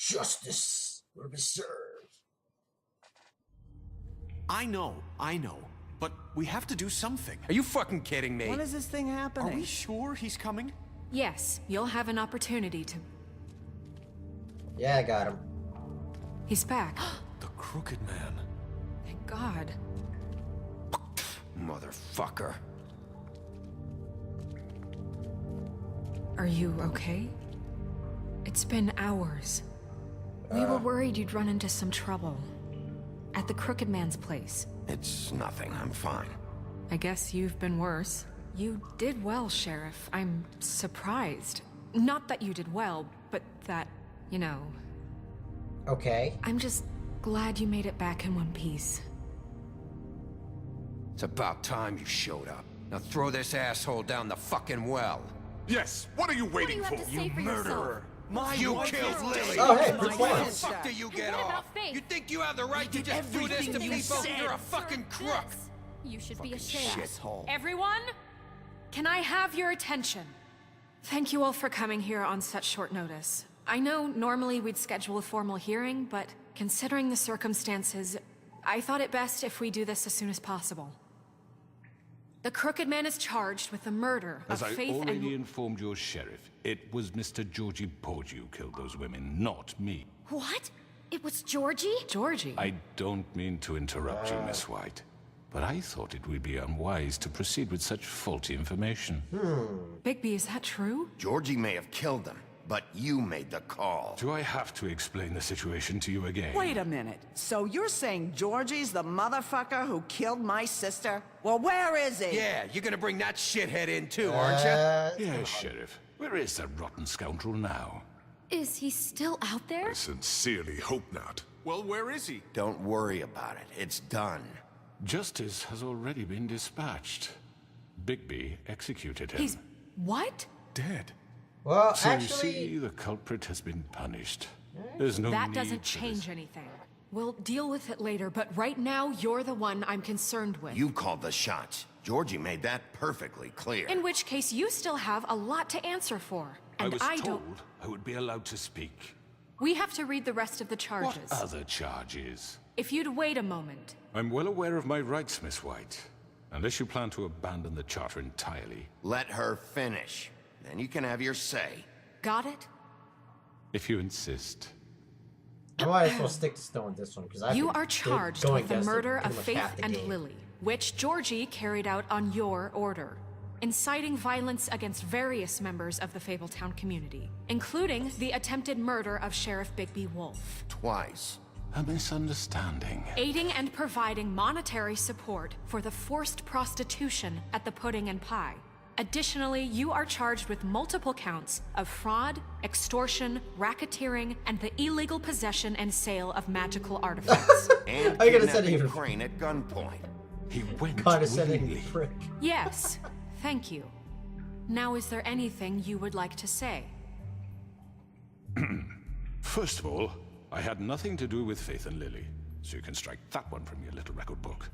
Justice will be served. I know. But we have to do something. Are you fucking kidding me? When is this thing happening? Are we sure he's coming? Yes, you'll have an opportunity to... Yeah, I got him. He's back. The Crooked Man. Thank God. Motherfucker. Are you okay? It's been hours. We were worried you'd run into some trouble. At the Crooked Man's place. It's nothing. I'm fine. I guess you've been worse. You did well, Sheriff. I'm surprised. Not that you did well, but that, you know... Okay. I'm just glad you made it back in one piece. It's about time you showed up. Now throw this asshole down the fucking well. Yes, what are you waiting for? You murderer! You killed Lily! Oh, hey, What first the one. fuck do you get what off? about Faith? You think you have the right to just do this to everything you people? said. You're a fucking crook! You should be Fucking ashamed. shithole. Everyone, can I have your attention? Thank you all for coming here on such short notice. I know normally we'd schedule a formal hearing, but considering the circumstances, I thought it best if we do this as soon as possible. The Crooked Man is charged with the murder As of I Faith already and... informed your sheriff, it was Mr. Georgie Porgy who killed those women, not me. What? It was Georgie? Georgie. I don't mean to interrupt you, Miss White, but I thought it would be unwise to proceed with such faulty information. Bigby, is that true? Georgie may have killed them, but you made the call. Do I have to explain the situation to you again? Wait a minute. So you're saying Georgie's the motherfucker who killed my sister? Well, where is he? Yeah, you're gonna bring that shithead in too, aren't you? Yes, Sheriff. Where is that rotten scoundrel now? Is he still out there? I sincerely hope not. Well, where is he? Don't worry about it. It's done. Justice has already been dispatched. Bigby executed him. He's... what? dead. Well, So you actually, see, the culprit has been punished. There's no That need doesn't for change this. anything. We'll deal with it later, but right now, you're the one I'm concerned with. You called the shots. Georgie made that perfectly clear. In which case, you still have a lot to answer for. I And was I told don't... I would be allowed to speak. We have to read the rest of the charges. What other charges? If you'd wait a moment. I'm well aware of my rights, Miss White. Unless you plan to abandon the charter entirely. Let her finish. Then you can have your say. Got it? If you insist. I might as well stick to stone with this one because You are charged with the murder of Faith and Lily, which Georgie carried out on your order, inciting violence against various members of the Fabletown community, including the attempted murder of Sheriff Bigby Wolf, Twice. A misunderstanding. aiding and providing monetary support for the forced prostitution at the Pudding and Pie. Additionally, you are charged with multiple counts of fraud, extortion, racketeering, and the illegal possession and sale of magical artifacts. And I gotta send kidnapping you- Crane at gunpoint. He went condescending willingly. prick. Yes, thank you. Now, is there anything you would like to say? First of all, I had nothing to do with Faith and Lily, so you can strike that one from your little record book.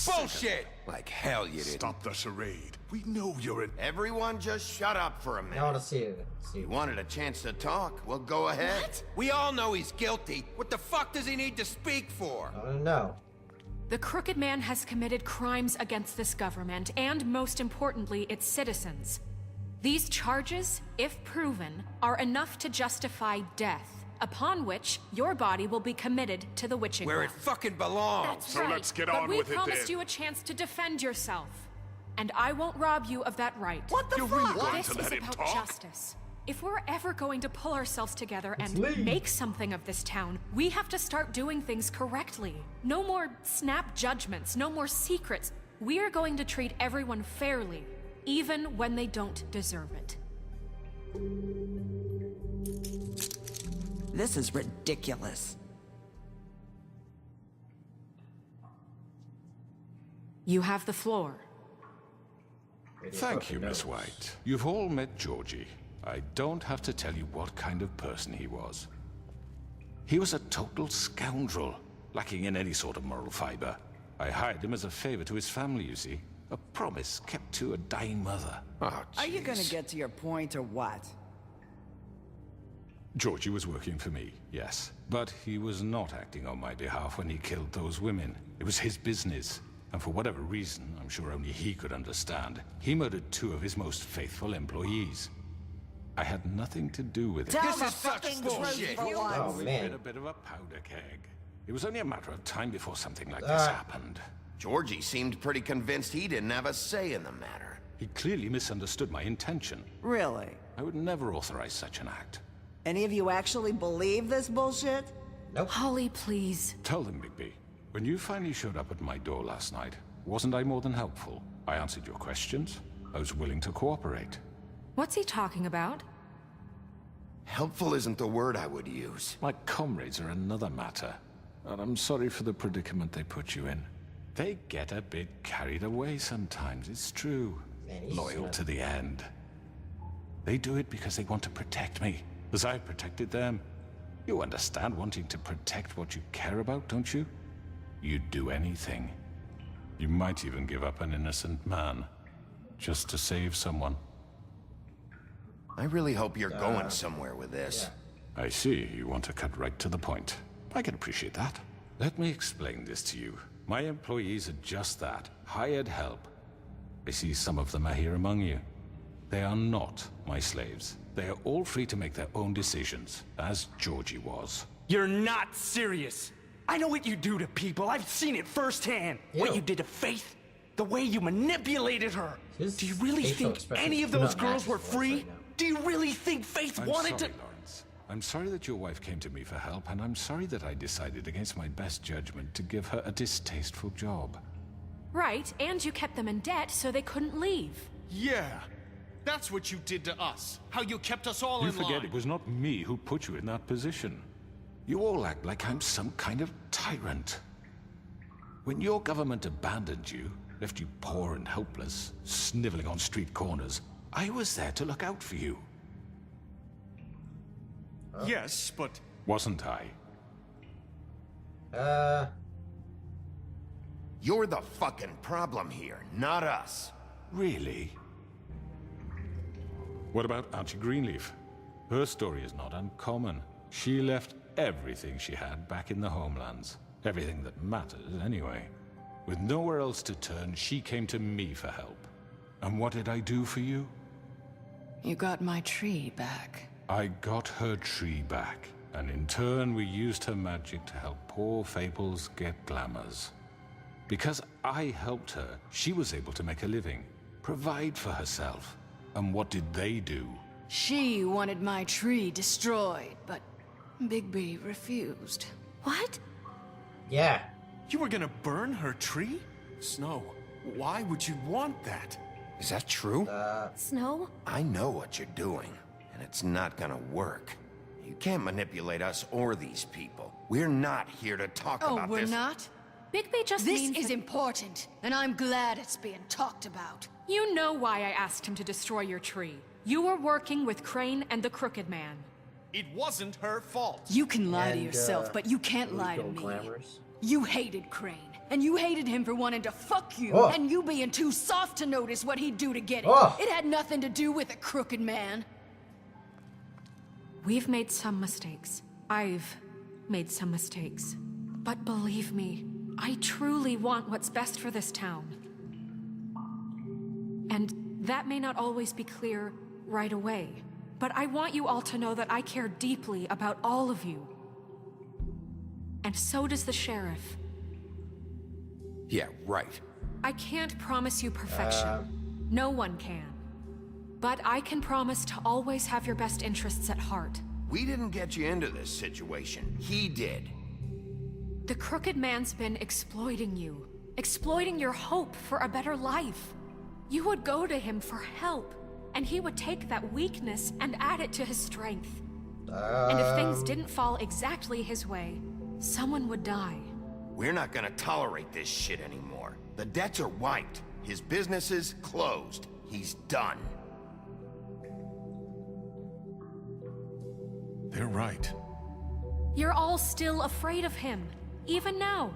Bullshit! Like hell you didn't. Stop the charade. We know you're an... Everyone just shut up for a I want minute. to see it. You wanted a chance to talk? Well, go ahead. We all know he's guilty. What the fuck does he need to speak for? I don't know. The Crooked Man has committed crimes against this government and, most importantly, its citizens. These charges, if proven, are enough to justify death, upon which your body will be committed to the witching Where it well. fucking belongs. That's So right. let's get but on we with it promised then. you a chance to defend yourself, and I won't rob you of that right. What the You're fuck? really going This to is let him about talk? justice. If we're ever going to pull ourselves together and leave. make something of this town, we have to start doing things correctly. No more snap judgments, no more secrets. We are going to treat everyone fairly, even when they don't deserve it. This is ridiculous. You have the floor. Thank you, Miss White. You've all met Georgie. I don't have to tell you what kind of person he was. He was a total scoundrel, lacking in any sort of moral fiber. I hired him as a favor to his family, you see. A promise kept to a dying mother. Oh, Are you gonna jeez. get to your point or what? Georgie was working for me, yes. But he was not acting on my behalf when he killed those women. It was his business. And for whatever reason, I'm sure only he could understand, he murdered 2 of his most faithful employees. I had nothing to do with it. Tell This the is such fucking bullshit. truth for once. Oh, We've man. been a bit of a powder keg. It was only a matter of time before something like this happened. Georgie seemed pretty convinced he didn't have a say in the matter. He clearly misunderstood my intention. Really? I would never authorize such an act. Any of you actually believe this bullshit? Holly, please. Tell them, Bigby. When you finally showed up at my door last night, wasn't I more than helpful? I answered your questions. I was willing to cooperate. What's he talking about? Helpful isn't the word I would use. My comrades are another matter. And I'm sorry for the predicament they put you in. They get a bit carried away sometimes, it's true. Man, he's Loyal smart. to the end. They do it because they want to protect me, as I protected them. You understand wanting to protect what you care about, don't you? You'd do anything. You might even give up an innocent man, just to save someone. I really hope you're going somewhere with this. I see, you want to cut right to the point. I can appreciate that. Let me explain this to you. My employees are just that, hired help. I see some of them are here among you. They are not my slaves. They are all free to make their own decisions, as Georgie was. You're not serious. I know what you do to people. I've seen it firsthand. Ew. What you did to Faith, the way you manipulated her. His Do you really facial think expressions any of do those not match girls were his voice free? right now. Do you really think Faith I'm wanted sorry, to... Lawrence. I'm sorry that your wife came to me for help, and I'm sorry that I decided against my best judgment to give her a distasteful job. Right, and you kept them in debt so they couldn't leave. Yeah. That's what you did to us. How you kept us all You in forget line. it was not me who put you in that position. You all act like I'm some kind of tyrant. When your government abandoned you, left you poor and helpless, sniveling on street corners, I was there to look out for you. Yes, but... Wasn't I? You're the fucking problem here, not us. Really? What about Auntie Greenleaf? Her story is not uncommon. She left everything she had back in the homelands. Everything that matters, anyway. With nowhere else to turn, she came to me for help. And what did I do for you? You got my tree back. I got her tree back, and in turn we used her magic to help poor Fables get glamours. Because I helped her, she was able to make a living, provide for herself. And what did they do? She wanted my tree destroyed, but Bigby refused. What? Yeah. You were gonna burn her tree? Snow, why would you want that? Is that true? Snow? I know what you're doing, and it's not gonna work. You can't manipulate us or these people. We're not here to talk Oh, about we're this. not? Bigby just This means is that- important, and I'm glad it's being talked about. You know why I asked him to destroy your tree. You were working with Crane and the Crooked Man. It wasn't her fault. You can lie to And, yourself, but you can't lie to legal me. glamours. You hated Crane, and you hated him for wanting to fuck you, Oh. and you being too soft to notice what he'd do to get it. Oh. It had nothing to do with a crooked man. We've made some mistakes. I've made some mistakes. But believe me, I truly want what's best for this town. And that may not always be clear right away, but I want you all to know that I care deeply about all of you. And so does the sheriff. Yeah, right. I can't promise you perfection. No one can. But I can promise to always have your best interests at heart. We didn't get you into this situation. He did. The Crooked Man's been exploiting you. Exploiting your hope for a better life. You would go to him for help, and he would take that weakness and add it to his strength. And if things didn't fall exactly his way, someone would die. We're not gonna tolerate this shit anymore. The debts are wiped. His business is closed. He's done. They're right. You're all still afraid of him, even now.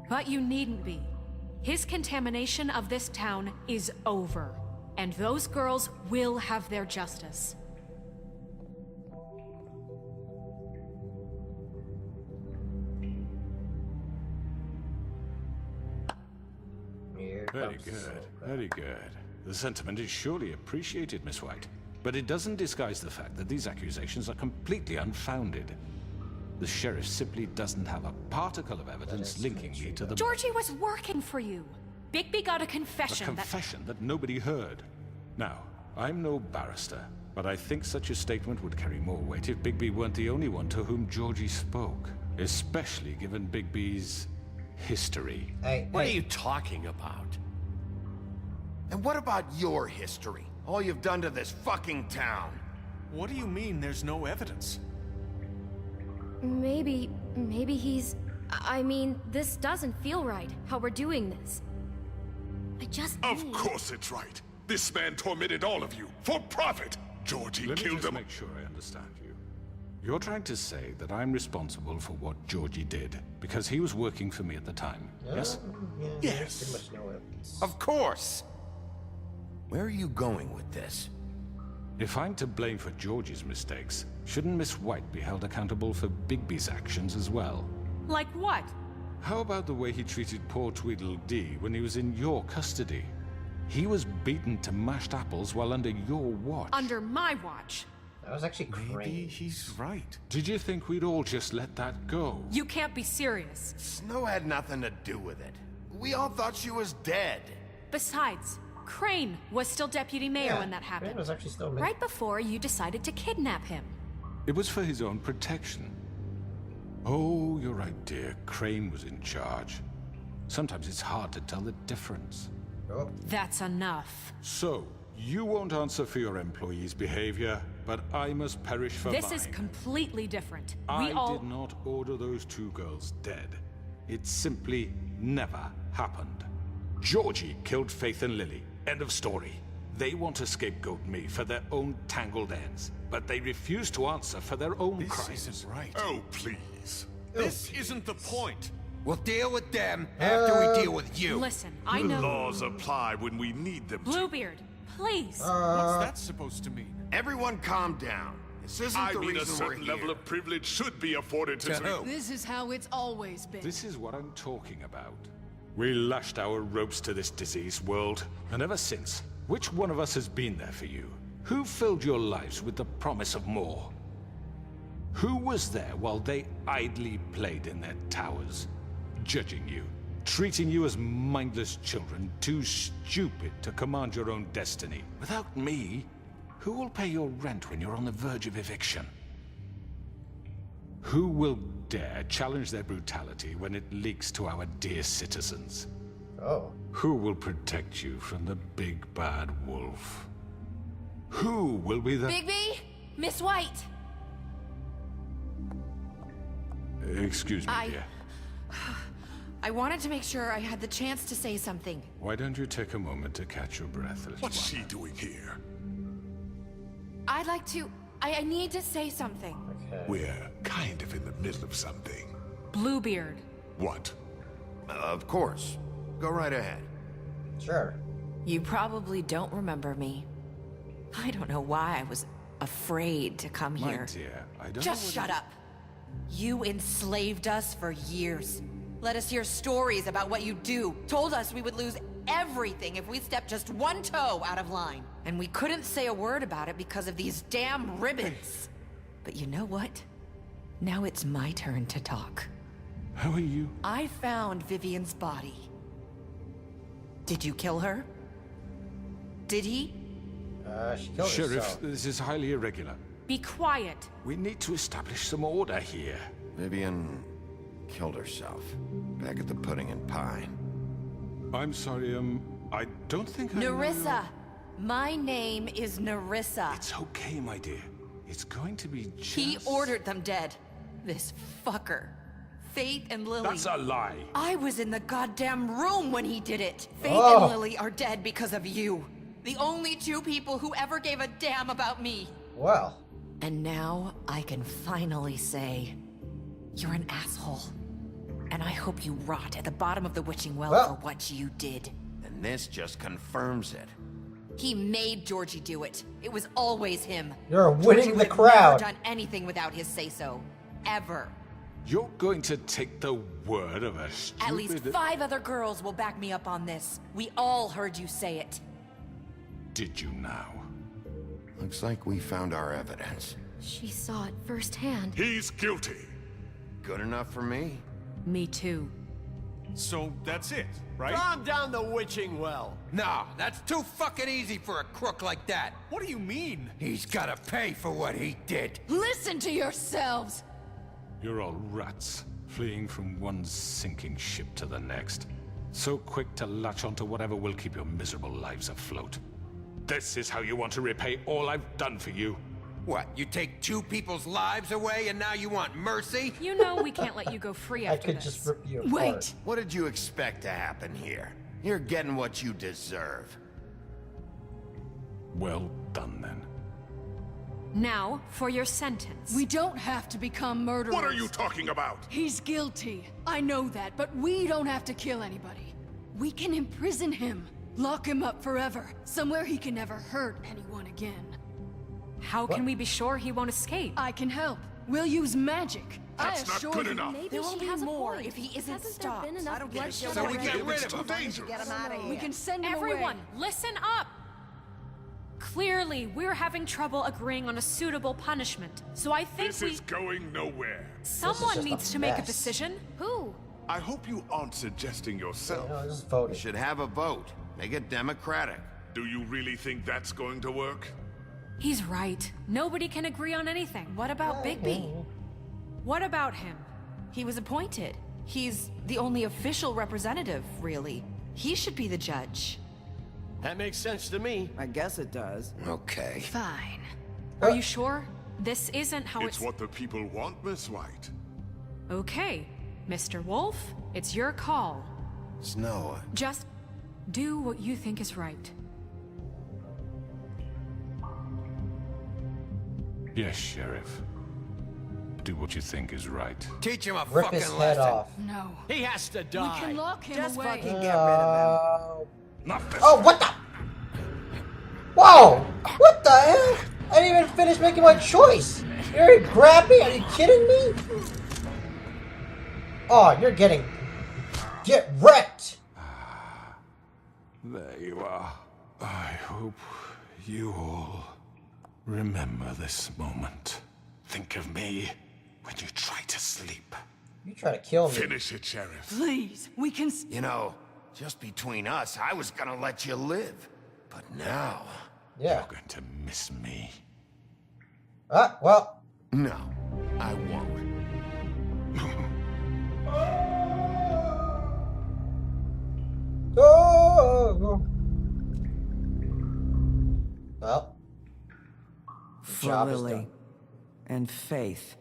But you needn't be. His contamination of this town is over, and those girls will have their justice. it Very comes to good, soul. very good. The sentiment is surely appreciated, Miss White. But it doesn't disguise the fact that these accusations are completely unfounded. The sheriff simply doesn't have a particle of evidence linking me to the... Georgie was working for you. Bigby got a confession A confession that nobody heard. Now, I'm no barrister, but I think such a statement would carry more weight if Bigby weren't the only one to whom Georgie spoke. Especially given Bigby's history. What are you talking about? And what about your history? All you've done to this fucking town. What do you mean there's no evidence? Maybe he's... I mean, this doesn't feel right, how we're doing this. I just Of need... course it's right. This man tormented all of you for profit. Georgie Let me killed just him. make sure I understand you. You're trying to say that I'm responsible for what Georgie did because he was working for me at the time, yes? Yeah, Yes. Pretty much no evidence. Of course. Where are you going with this? If I'm to blame for Georgie's mistakes, shouldn't Miss White be held accountable for Bigby's actions as well? Like what? How about the way he treated poor Tweedledee when he was in your custody? He was beaten to mashed apples while under your watch. Under my watch. That was actually Maybe great. he's right. Did you think we'd all just let that go? You can't be serious. Snow had nothing to do with it. We all thought she was dead. Besides, Crane was still deputy mayor when that Crane happened. was actually still mayor. Right before you decided to kidnap him. It was for his own protection. Oh, you're right, dear. Crane was in charge. Sometimes it's hard to tell the difference. Oh, That's enough. So, you won't answer for your employees' behavior, but I must perish for This mine. is completely different. I We all... did not order those two girls dead. It simply never happened. Georgie killed Faith and Lily. End of story. They want to scapegoat me for their own tangled ends, but they refuse to answer for their own This crimes. isn't right. Oh, please. This isn't the point. We'll deal with them after we deal with you. Listen, I know... Laws apply when we need them to. Bluebeard, please. What's that supposed to mean? Everyone calm down. This isn't I the mean, a reason we're certain here. level of privilege should be afforded to... To who? This is how it's always been. This is what I'm talking about. We lashed our ropes to this diseased world, and ever since, which one of us has been there for you? Who filled your lives with the promise of more? Who was there while they idly played in their towers, judging you, treating you as mindless children, too stupid to command your own destiny? Without me, who will pay your rent when you're on the verge of eviction? Who will dare challenge their brutality when it leaks to our dear citizens? oh. Who will protect you from the big bad wolf? Who will be the... Bigby? Miss White! Excuse me, dear. I wanted to make sure I had the chance to say something. Why don't you take a moment to catch your breath, little What's one? she doing here? I'd like to... I need to say something. Okay. We're kind of in the middle of something. Bluebeard. What? Of course. Go right ahead. Sure. You probably don't remember me. I don't know why I was afraid to come My here. dear, I don't Just know shut up. You enslaved us for years. Let us hear stories about what you do. Told us we would lose everything if we stepped just one toe out of line. And we couldn't say a word about it because of these damn ribbons. But you know what? Now it's my turn to talk. How are you? I found Vivian's body. Did you kill her? Did he? She killed Sheriff, herself. this is highly irregular. Be quiet. We need to establish some order here. Vivian killed herself. Back at the Pudding and Pie. I'm sorry, I don't think I know Nerissa. My name is Nerissa. It's okay, my dear. It's going to be just... He ordered them dead. This fucker. Faith and Lily. That's a lie. I was in the goddamn room when he did it. Faith Oh. and Lily are dead because of you. The only two people who ever gave a damn about me. Well. And now I can finally say, you're an asshole. And I hope you rot at the bottom of the witching well Well. for what you did. And this just confirms it. He made Georgie do it. It was always him. You're winning Georgie the would have crowd. never done anything without his say-so. Ever. You're going to take the word of a stupid... At least 5 other girls will back me up on this. We all heard you say it. Did you now? Looks like we found our evidence. She saw it firsthand. He's guilty. Good enough for me? Me too. So that's it, right? Calm down the witching well. No, that's too fucking easy for a crook like that. What do you mean? He's gotta pay for what he did. Listen to yourselves! You're all rats, fleeing from one sinking ship to the next. So quick to latch onto whatever will keep your miserable lives afloat. This is how you want to repay all I've done for you? What, you take 2 people's lives away and now you want mercy? You know we can't let you go free I after could this. just rip you apart. Wait! What did you expect to happen here? You're getting what you deserve. Well done, then. Now, for your sentence. We don't have to become murderers. What are you talking about? He's guilty. I know that, but we don't have to kill anybody. We can imprison him. Lock him up forever. Somewhere he can never hurt anyone again. How can we be sure he won't escape? I can help. We'll use magic. That's I not assure good you. enough. Maybe There will she be has a more point. if he isn't Hasn't stopped. there been enough I don't get it. bloodshed So we already? get rid It's of too him. dangerous. Get him out of here. We can send him Everyone, away. listen up! Clearly, we're having trouble agreeing on a suitable punishment. So I think This is going nowhere. someone just needs a to make a mess. decision. Who? I hope you aren't suggesting yourself. No, just We voted. should have a vote. Make it democratic. Do you really think that's going to work? He's right. Nobody can agree on anything. What about Bigby? What about him? He was appointed. He's the only official representative, really. He should be the judge. That makes sense to me. I guess it does. Okay. Fine. Are you sure? This isn't how It's what the people want, Miss White. Okay, Mr. Wolf, it's your call. Snow, Just do what you think is right. Yes, Sheriff. Do what you think is right. teach him a Rip fucking his head lesson. off. No. He has to We die. can lock him Just away. fucking get rid of him. Not this. Oh, what the? Whoa! What the hell? I didn't even finish making my choice. You already grabbed me? Are you kidding me? Oh, you're getting... Get wrecked! There you are. I hope you all remember this moment. Think of me when you try to sleep. You trying to kill me. Finish it, Sheriff. Please, we can... You know, just between us, I was gonna let you live. But now... Yeah. You're going to miss me. Well. No, I won't. Oh! Well. The For job is Lily. done. And Faith.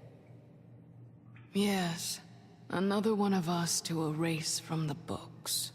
Yes. Another one of us to erase from the books.